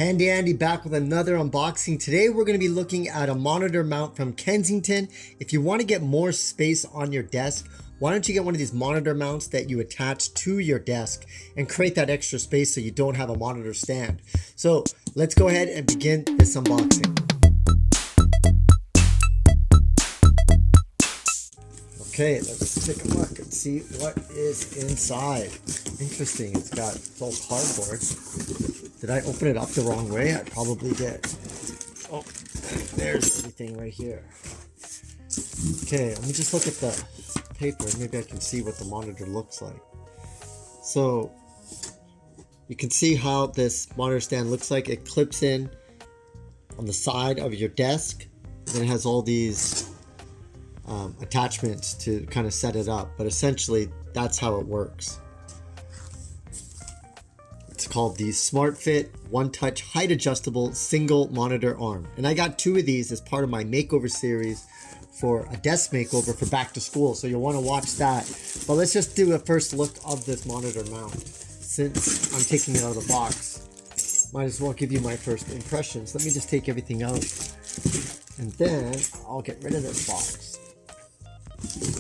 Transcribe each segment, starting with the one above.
Handy Andy back with another unboxing. Today we're going to be looking at a monitor mount from Kensington. If you want to get more space on your desk, why don't you get one of these monitor mounts that you attach to your desk and create that extra space so you don't have a monitor stand. So let's go ahead and begin this unboxing. Okay, let's take a look and see what is inside. Interesting, it's all cardboard. Did I open it up the wrong way? I probably did. Oh, there's everything right here. Okay, let me just look at the paper. Maybe I can see what the monitor looks like. So, you can see how this monitor stand looks like. It clips in on the side of your desk. And it has all these attachments to kind of set it up, but essentially that's how it works. It's called the SmartFit one-touch height adjustable single monitor arm, and I got two of these as part of my makeover series for a desk makeover for back to school, so you'll want to watch that. But let's just do a first look of this monitor mount. Since I'm taking it out of the box, might as well give you my first impressions. Let me just take everything out and then I'll get rid of this box.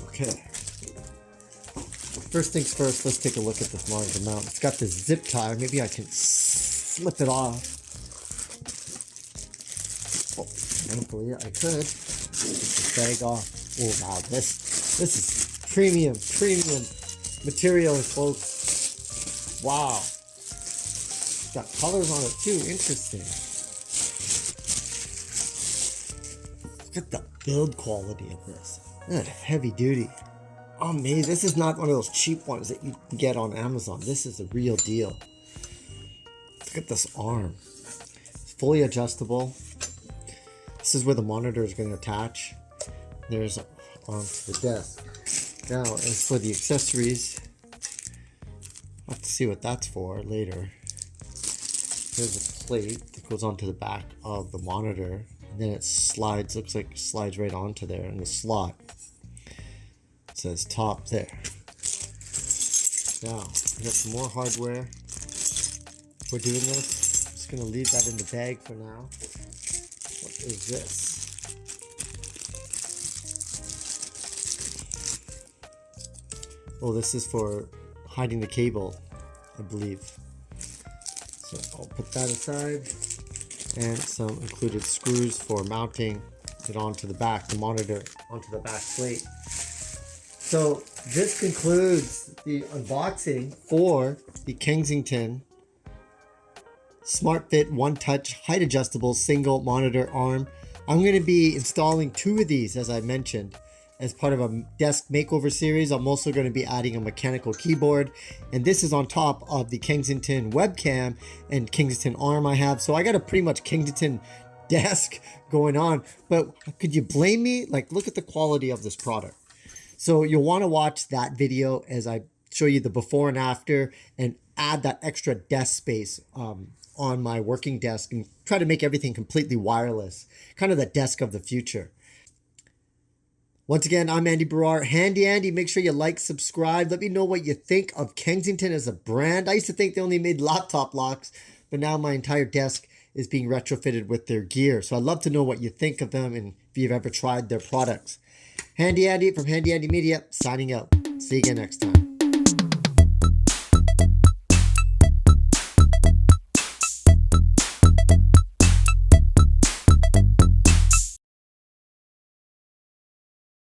Okay, first things first, let's take a look at this monitor mount. It's got this zip tie. Maybe I can slip it off. Oh, thankfully I could. Get this bag off. Oh wow, this is premium material, folks. Wow, it's got colors on it too. Interesting. Look at the build quality of this. That heavy duty. Amazing. This is not one of those cheap ones that you can get on Amazon. This is the real deal. Look at this arm. It's fully adjustable. This is where the monitor is going to attach. There's onto the desk. Now, as for the accessories, I'll have to see what that's for later. There's a plate that goes onto the back of the monitor. And then it slides, looks like it slides right onto there in the slot. It says top there. Now, we got some more hardware. We're doing this. I'm just going to leave that in the bag for now. What is this? Oh, this is for hiding the cable, I believe. So I'll put that aside. And some included screws for mounting it onto the back, the monitor onto the back plate. So this concludes the unboxing for the Kensington SmartFit one-touch height adjustable single monitor arm. I'm going to be installing two of these, as I mentioned, as part of a desk makeover series. I'm also going to be adding a mechanical keyboard, and this is on top of the Kensington webcam and Kensington arm I have. So I got a pretty much Kensington desk going on, but could you blame me? Like, look at the quality of this product. So you'll want to watch that video as I show you the before and after and add that extra desk space on my working desk and try to make everything completely wireless, kind of the desk of the future. Once again, I'm Andy Baryer, Handy Andy. Make sure you like, subscribe. Let me know what you think of Kensington as a brand. I used to think they only made laptop locks, but now my entire desk is being retrofitted with their gear. So I'd love to know what you think of them and if you've ever tried their products. Handy Andy from Handy Andy Media, signing out. See you again next time.